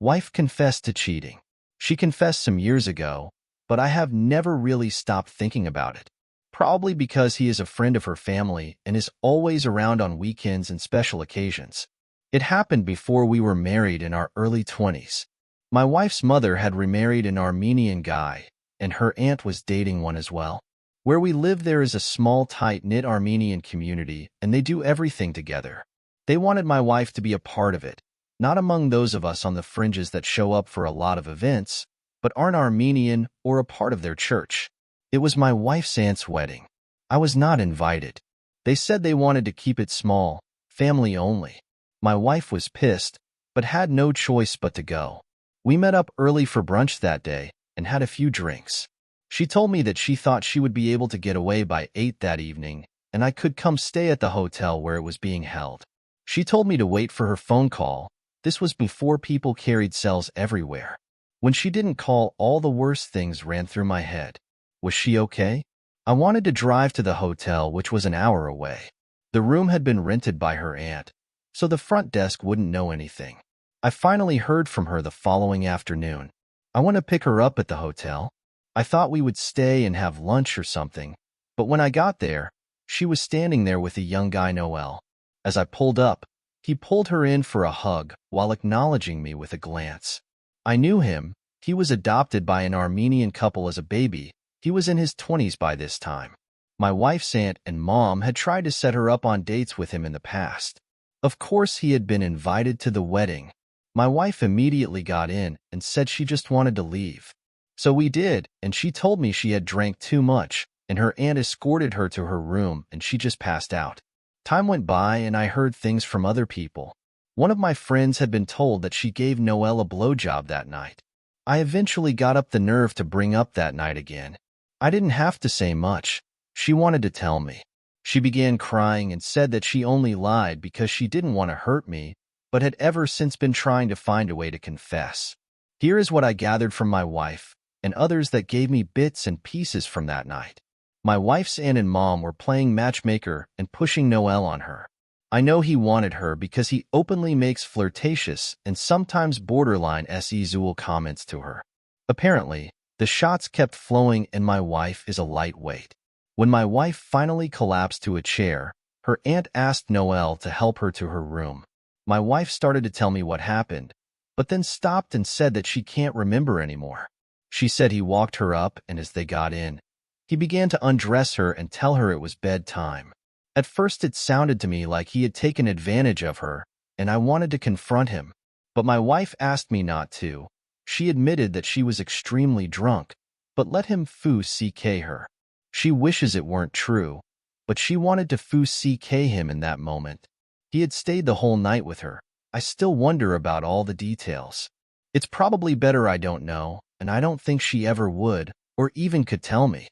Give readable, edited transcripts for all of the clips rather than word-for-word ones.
Wife confessed to cheating. She confessed some years ago, but I have never really stopped thinking about it. Probably because he is a friend of her family and is always around on weekends and special occasions. It happened before we were married in our early 20s. My wife's mother had remarried an Armenian guy, and her aunt was dating one as well. Where we live there is a small tight-knit Armenian community, and they do everything together. They wanted my wife to be a part of it, not among those of us on the fringes that show up for a lot of events, but aren't Armenian or a part of their church. It was my wife's aunt's wedding. I was not invited. They said they wanted to keep it small, family only. My wife was pissed, but had no choice but to go. We met up early for brunch that day and had a few drinks. She told me that she thought she would be able to get away by 8 that evening, and I could come stay at the hotel where it was being held. She told me to wait for her phone call. This was before people carried cells everywhere. When she didn't call, all the worst things ran through my head. Was she okay? I wanted to drive to the hotel, which was an hour away. The room had been rented by her aunt, so the front desk wouldn't know anything. I finally heard from her the following afternoon. I want to pick her up at the hotel. I thought we would stay and have lunch or something, but when I got there, she was standing there with a young guy, Noel. As I pulled up, he pulled her in for a hug while acknowledging me with a glance. I knew him. He was adopted by an Armenian couple as a baby. He was in his 20s by this time. My wife's aunt and mom had tried to set her up on dates with him in the past. Of course, he had been invited to the wedding. My wife immediately got in and said she just wanted to leave. So we did, and she told me she had drank too much, and her aunt escorted her to her room and she just passed out. Time went by and I heard things from other people. One of my friends had been told that she gave Noel a blowjob that night. I eventually got up the nerve to bring up that night again. I didn't have to say much. She wanted to tell me. She began crying and said that she only lied because she didn't want to hurt me, but had ever since been trying to find a way to confess. Here is what I gathered from my wife and others that gave me bits and pieces from that night. My wife's aunt and mom were playing matchmaker and pushing Noel on her. I know he wanted her because he openly makes flirtatious and sometimes borderline sexual comments to her. Apparently, the shots kept flowing and my wife is a lightweight. When my wife finally collapsed to a chair, her aunt asked Noel to help her to her room. My wife started to tell me what happened, but then stopped and said that she can't remember anymore. She said he walked her up, and as they got in, he began to undress her and tell her it was bedtime. At first it sounded to me like he had taken advantage of her, and I wanted to confront him, but my wife asked me not to. She admitted that she was extremely drunk, but let him ck her. She wishes it weren't true, but she wanted to ck him in that moment. He had stayed the whole night with her. I still wonder about all the details. It's probably better I don't know, and I don't think she ever would, or even could tell me.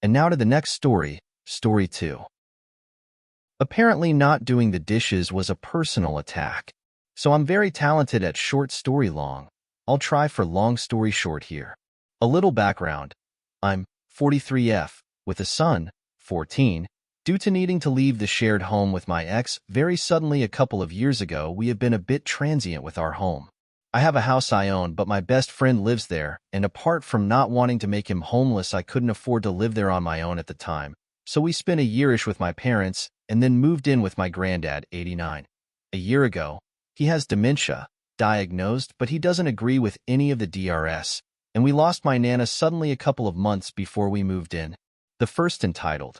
And now to the next story, story 2. Apparently not doing the dishes was a personal attack. So I'm very talented at short story long. I'll try for long story short here. A little background. I'm 43F, with a son, 14. Due to needing to leave the shared home with my ex very suddenly a couple of years ago, we have been a bit transient with our home. I have a house I own, but my best friend lives there, and apart from not wanting to make him homeless, I couldn't afford to live there on my own at the time. So we spent a yearish with my parents, and then moved in with my granddad, 89. A year ago, he has dementia, diagnosed, but he doesn't agree with any of the DRS, and we lost my Nana suddenly a couple of months before we moved in. The first entitled.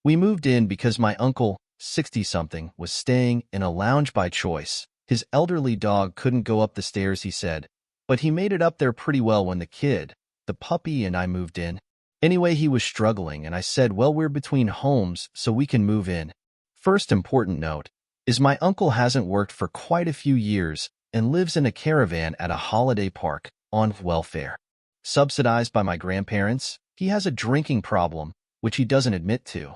We moved in because my uncle, 60-something, was staying in a lounge by choice. His elderly dog couldn't go up the stairs, he said, but he made it up there pretty well when the puppy and I moved in. Anyway, he was struggling, and I said, well, we're between homes, so we can move in. First important note is my uncle hasn't worked for quite a few years and lives in a caravan at a holiday park on welfare. Subsidized by my grandparents, he has a drinking problem, which he doesn't admit to,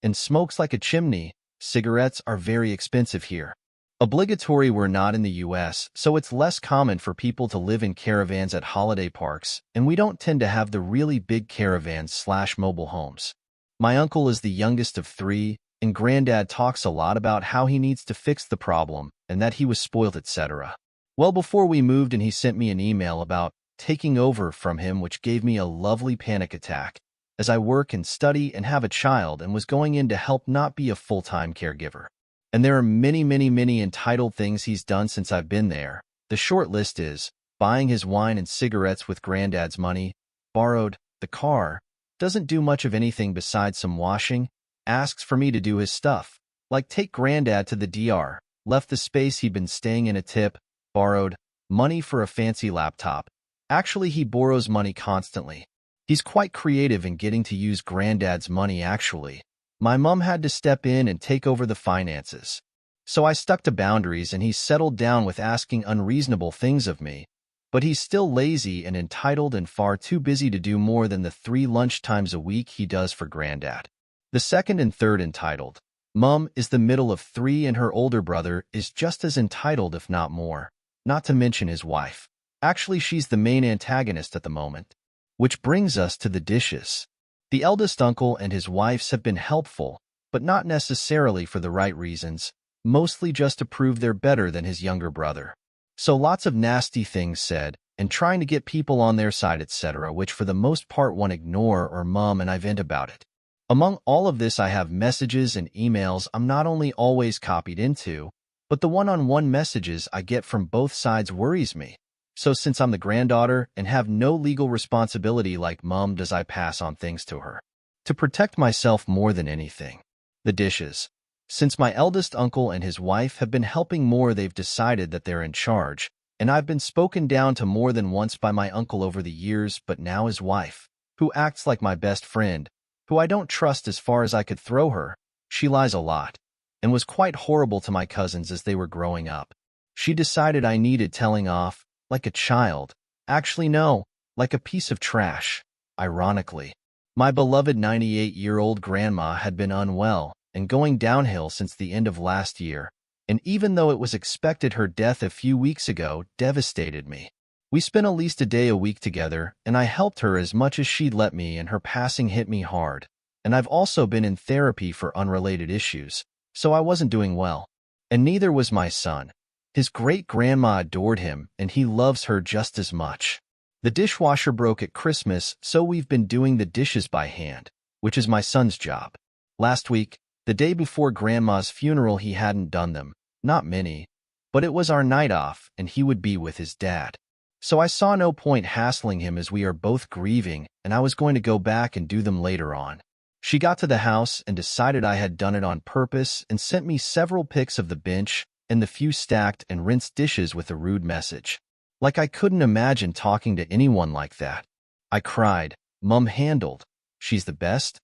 and smokes like a chimney. Cigarettes are very expensive here. Obligatory we're not in the US, so it's less common for people to live in caravans at holiday parks, and we don't tend to have the really big caravans/mobile homes. My uncle is the youngest of 3, and Granddad talks a lot about how he needs to fix the problem and that he was spoiled, etc. Well before we moved and he sent me an email about taking over from him, which gave me a lovely panic attack as I work and study and have a child and was going in to help not be a full-time caregiver. And there are many, many, many entitled things he's done since I've been there. The short list is buying his wine and cigarettes with granddad's money, borrowed the car, doesn't do much of anything besides some washing, asks for me to do his stuff, like take granddad to the DR, left the space he'd been staying in a tip, borrowed money for a fancy laptop. Actually, he borrows money constantly. He's quite creative in getting to use granddad's money actually. My mom had to step in and take over the finances. So I stuck to boundaries and he settled down with asking unreasonable things of me. But he's still lazy and entitled and far too busy to do more than the 3 lunchtimes a week he does for granddad. The second and third entitled. Mom is the middle of 3 and her older brother is just as entitled if not more. Not to mention his wife. Actually, she's the main antagonist at the moment. Which brings us to the dishes. The eldest uncle and his wives have been helpful, but not necessarily for the right reasons, mostly just to prove they're better than his younger brother. So lots of nasty things said, and trying to get people on their side, etc., which for the most part won't ignore or mum and I vent about it. Among all of this, I have messages and emails I'm not only always copied into, but the one-on-one messages I get from both sides worries me. So since I'm the granddaughter and have no legal responsibility like mom does, I pass on things to her. To protect myself more than anything. The dishes. Since my eldest uncle and his wife have been helping more, they've decided that they're in charge, and I've been spoken down to more than once by my uncle over the years, but now his wife, who acts like my best friend, who I don't trust as far as I could throw her, she lies a lot, and was quite horrible to my cousins as they were growing up. She decided I needed telling off, like a child. Actually, no, like a piece of trash. Ironically, my beloved 98-year-old grandma had been unwell and going downhill since the end of last year, and even though it was expected, her death a few weeks ago devastated me. We spent at least a day a week together, and I helped her as much as she'd let me, and her passing hit me hard. And I've also been in therapy for unrelated issues, so I wasn't doing well. And neither was my son. His great-grandma adored him, and he loves her just as much. The dishwasher broke at Christmas, so we've been doing the dishes by hand, which is my son's job. Last week, the day before Grandma's funeral, he hadn't done them, not many, but it was our night off, and he would be with his dad. So I saw no point hassling him as we are both grieving, and I was going to go back and do them later on. She got to the house and decided I had done it on purpose and sent me several pics of the bench and the few stacked and rinsed dishes with a rude message. Like I couldn't imagine talking to anyone like that. I cried. Mum handled. She's the best.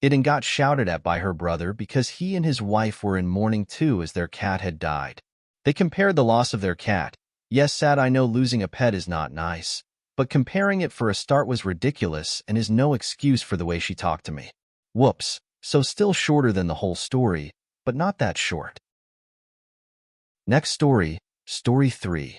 It and got shouted at by her brother because he and his wife were in mourning too as their cat had died. They compared the loss of their cat. Yes, sad, I know losing a pet is not nice, but comparing it for a start was ridiculous and is no excuse for the way she talked to me. Whoops. So still shorter than the whole story, but not that short. Next story, Story 3.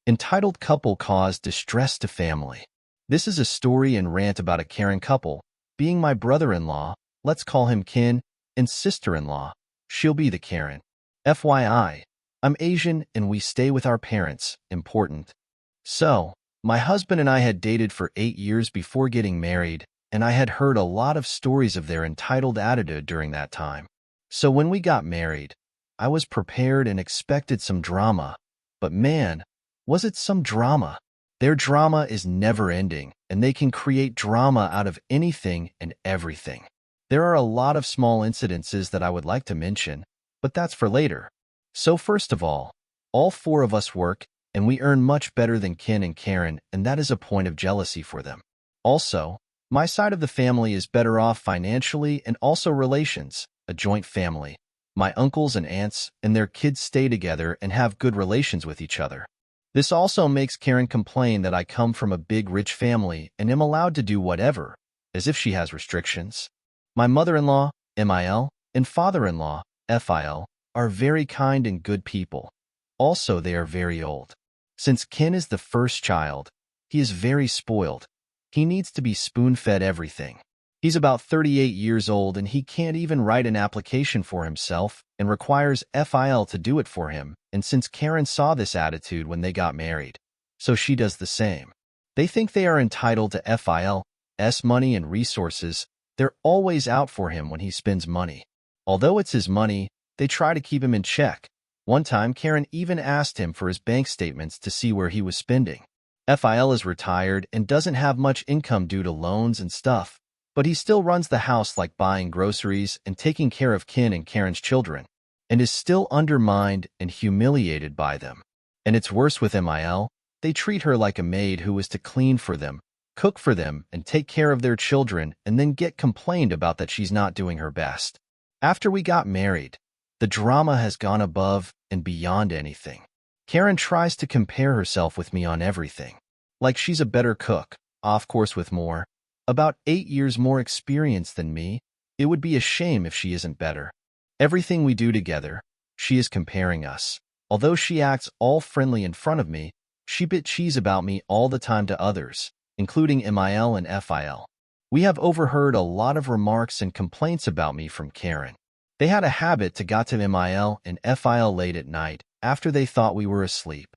Entitled Couple Cause Distress to Family. This is a story and rant about a Karen couple, being my brother-in-law, let's call him Ken, and sister-in-law, she'll be the Karen. FYI, I'm Asian and we stay with our parents, important. So, my husband and I had dated for 8 years before getting married, and I had heard a lot of stories of their entitled attitude during that time. So when we got married, I was prepared and expected some drama, but man, was it some drama. Their drama is never-ending, and they can create drama out of anything and everything. There are a lot of small incidences that I would like to mention, but that's for later. So first of all 4 of us work, and we earn much better than Ken and Karen, and that is a point of jealousy for them. Also, my side of the family is better off financially and also relations, a joint family. My uncles and aunts and their kids stay together and have good relations with each other. This also makes Karen complain that I come from a big rich family and am allowed to do whatever, as if she has restrictions. My mother-in-law, MIL, and father-in-law, FIL, are very kind and good people. Also, they are very old. Since Ken is the first child, he is very spoiled. He needs to be spoon-fed everything. He's about 38 years old and he can't even write an application for himself and requires FIL to do it for him, and since Karen saw this attitude when they got married, so she does the same. They think they are entitled to FIL's money and resources. They're always out for him when he spends money. Although it's his money, they try to keep him in check. One time, Karen even asked him for his bank statements to see where he was spending. FIL is retired and doesn't have much income due to loans and stuff, but he still runs the house like buying groceries and taking care of Ken and Karen's children, and is still undermined and humiliated by them. And it's worse with MIL. They treat her like a maid who is to clean for them, cook for them, and take care of their children, and then get complained about that she's not doing her best. After we got married, the drama has gone above and beyond anything. Karen tries to compare herself with me on everything. Like she's a better cook, of course with about 8 years more experience than me. It would be a shame if she isn't better. Everything we do together, she is comparing us. Although she acts all friendly in front of me, she bit cheese about me all the time to others, including MIL and FIL. We have overheard a lot of remarks and complaints about me from Karen. They had a habit to got to MIL and FIL late at night after they thought we were asleep.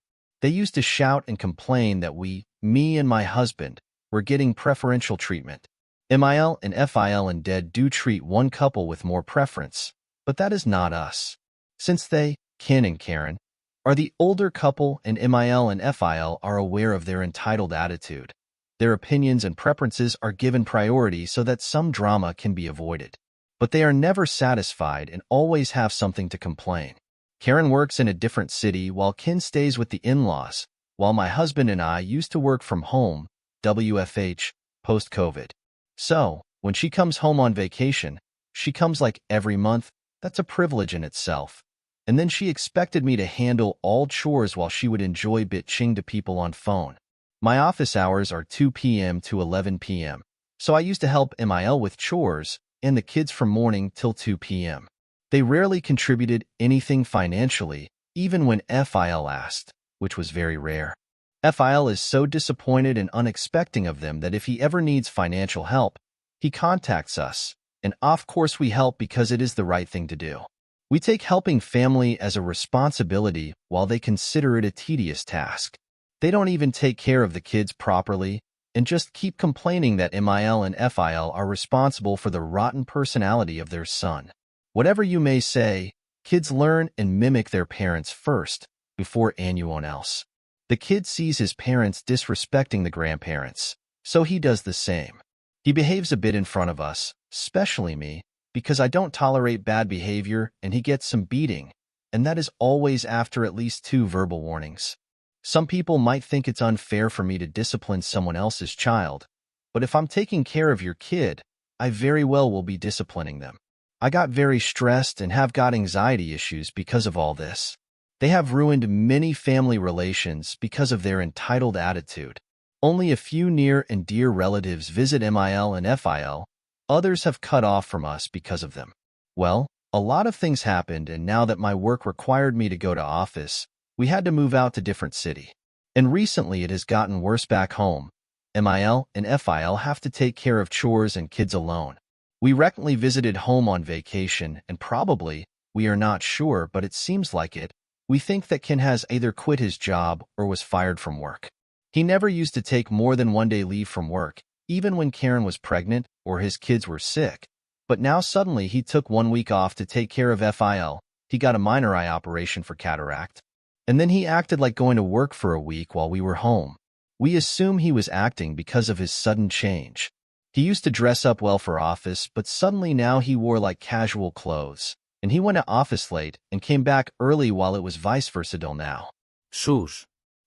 They used to shout and complain that me and my husband, were getting preferential treatment. MIL and FIL and Dead do treat one couple with more preference, but that is not us. Since they, Ken and Karen, are the older couple and MIL and FIL are aware of their entitled attitude, their opinions and preferences are given priority so that some drama can be avoided. But they are never satisfied and always have something to complain. Karen works in a different city while Ken stays with the in-laws, while my husband and I used to work from home, WFH, post-COVID. So, when she comes home on vacation, she comes like every month. That's a privilege in itself. And then she expected me to handle all chores while she would enjoy bitching to people on phone. My office hours are 2 p.m. to 11 p.m., so I used to help MIL with chores and the kids from morning till 2 p.m. They rarely contributed anything financially, even when FIL asked, which was very rare. FIL is so disappointed and unexpecting of them that if he ever needs financial help, he contacts us, and of course we help because it is the right thing to do. We take helping family as a responsibility while they consider it a tedious task. They don't even take care of the kids properly and just keep complaining that MIL and FIL are responsible for the rotten personality of their son. Whatever you may say, kids learn and mimic their parents first, before anyone else. The kid sees his parents disrespecting the grandparents, so he does the same. He behaves a bit in front of us, especially me, because I don't tolerate bad behavior and he gets some beating, and that is always after at least 2 verbal warnings. Some people might think it's unfair for me to discipline someone else's child, but if I'm taking care of your kid, I very well will be disciplining them. I got very stressed and have got anxiety issues because of all this. They have ruined many family relations because of their entitled attitude. Only a few near and dear relatives visit MIL and FIL. Others have cut off from us because of them. Well, a lot of things happened, and now that my work required me to go to office, we had to move out to different city. And recently it has gotten worse back home. MIL and FIL have to take care of chores and kids alone. We recently visited home on vacation, and probably, we are not sure, but it seems like it, we think that Ken has either quit his job or was fired from work. He never used to take more than 1 day leave from work, even when Karen was pregnant or his kids were sick. But now suddenly he took 1 week off to take care of FIL. He got a minor eye operation for cataract. And then he acted like going to work for a week while we were home. We assume he was acting because of his sudden change. He used to dress up well for office, but suddenly now he wore like casual clothes. And he went to office late and came back early while it was vice versa till now. Sus.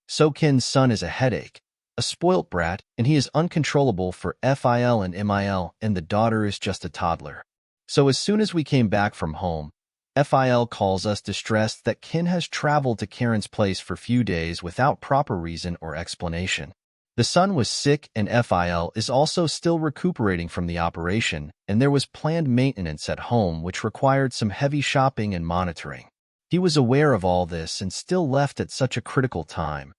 So Ken's son is a headache, a spoilt brat, and he is uncontrollable for FIL and MIL, and the daughter is just a toddler. So as soon as we came back from home, FIL calls us distressed that Ken has traveled to Karen's place for few days without proper reason or explanation. The son was sick and FIL is also still recuperating from the operation, and there was planned maintenance at home which required some heavy shopping and monitoring. He was aware of all this and still left at such a critical time.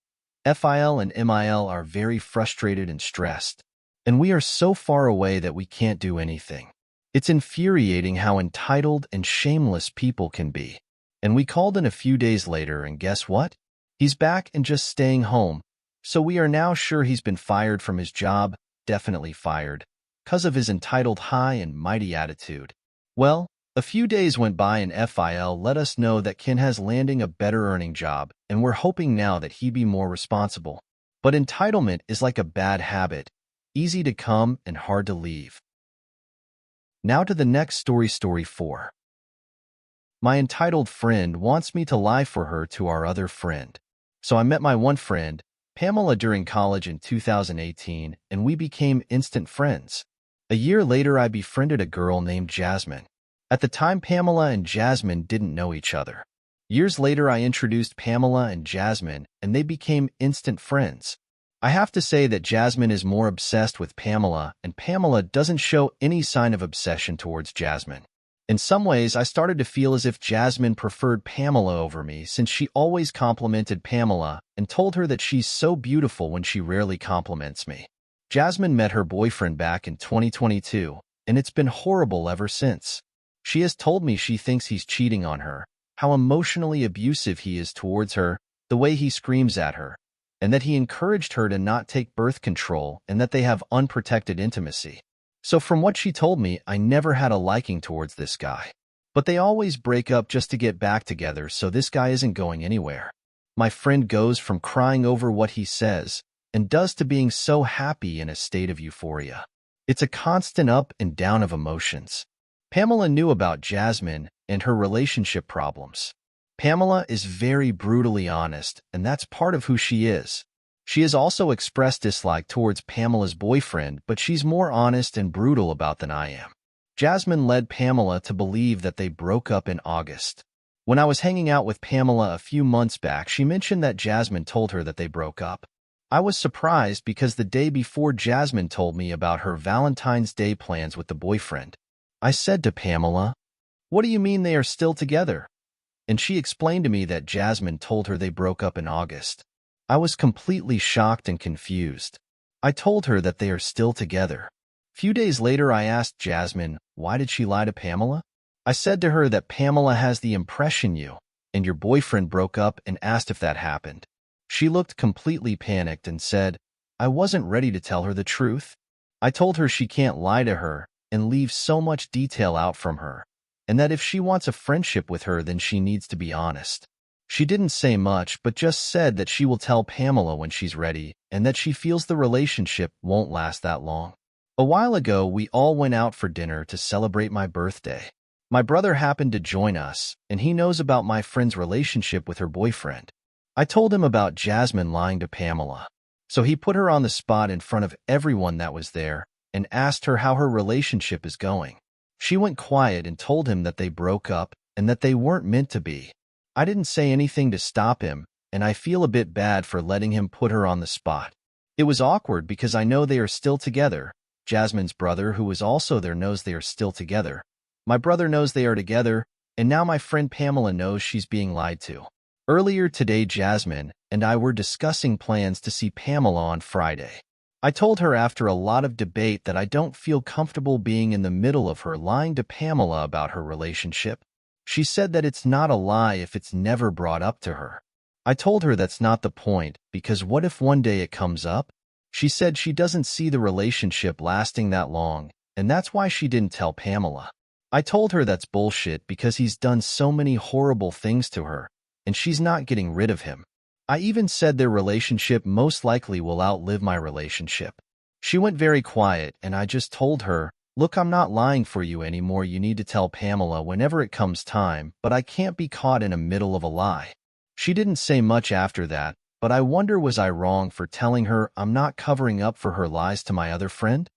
FIL and MIL are very frustrated and stressed. and we are so far away that we can't do anything. It's infuriating how entitled and shameless people can be. And we called in a few days later, and guess what? He's back and just staying home. So we are now sure he's been fired from his job, definitely fired, because of his entitled high and mighty attitude. Well, a few days went by and FIL let us know that Ken has landing a better earning job, and we're hoping now that he be more responsible. But entitlement is like a bad habit, easy to come and hard to leave. Now to the next story 4. My entitled friend wants me to lie for her to our other friend. So I met my one friend, Pamela, during college in 2018, and we became instant friends. A year later, I befriended a girl named Jasmine. At the time, Pamela and Jasmine didn't know each other. Years later, I introduced Pamela and Jasmine, and they became instant friends. I have to say that Jasmine is more obsessed with Pamela, and Pamela doesn't show any sign of obsession towards Jasmine. In some ways, I started to feel as if Jasmine preferred Pamela over me, since she always complimented Pamela and told her that she's so beautiful when she rarely compliments me. Jasmine met her boyfriend back in 2022, and it's been horrible ever since. She has told me she thinks he's cheating on her, how emotionally abusive he is towards her, the way he screams at her, and that he encouraged her to not take birth control and that they have unprotected intimacy. So from what she told me, I never had a liking towards this guy. But they always break up just to get back together, so this guy isn't going anywhere. My friend goes from crying over what he says and does to being so happy in a state of euphoria. It's a constant up and down of emotions. Pamela knew about Jasmine and her relationship problems. Pamela is very brutally honest, and that's part of who she is. She has also expressed dislike towards Pamela's boyfriend, but she's more honest and brutal about than I am. Jasmine led Pamela to believe that they broke up in August. When I was hanging out with Pamela a few months back, she mentioned that Jasmine told her that they broke up. I was surprised because the day before, Jasmine told me about her Valentine's Day plans with the boyfriend. I said to Pamela, "What do you mean they are still together?" And she explained to me that Jasmine told her they broke up in August. I was completely shocked and confused. I told her that they are still together. Few days later, I asked Jasmine, why did she lie to Pamela? I said to her that Pamela has the impression you and your boyfriend broke up and asked if that happened. She looked completely panicked and said, I wasn't ready to tell her the truth. I told her she can't lie to her and leave so much detail out from her, and that if she wants a friendship with her, then she needs to be honest. She didn't say much, but just said that she will tell Pamela when she's ready and that she feels the relationship won't last that long. A while ago, we all went out for dinner to celebrate my birthday. My brother happened to join us, and he knows about my friend's relationship with her boyfriend. I told him about Jasmine lying to Pamela. So he put her on the spot in front of everyone that was there and asked her how her relationship is going. She went quiet and told him that they broke up and that they weren't meant to be. I didn't say anything to stop him, and I feel a bit bad for letting him put her on the spot. It was awkward because I know they are still together. Jasmine's brother, who was also there, knows they are still together. My brother knows they are together, and now my friend Pamela knows she's being lied to. Earlier today, Jasmine and I were discussing plans to see Pamela on Friday. I told her after a lot of debate that I don't feel comfortable being in the middle of her lying to Pamela about her relationship. She said that it's not a lie if it's never brought up to her. I told her that's not the point, because what if one day it comes up? She said she doesn't see the relationship lasting that long, and that's why she didn't tell Pamela. I told her that's bullshit because he's done so many horrible things to her, and she's not getting rid of him. I even said their relationship most likely will outlive my relationship. She went very quiet, and I just told her, look, I'm not lying for you anymore. You need to tell Pamela whenever it comes time, but I can't be caught in the middle of a lie. She didn't say much after that, but I wonder, was I wrong for telling her I'm not covering up for her lies to my other friend?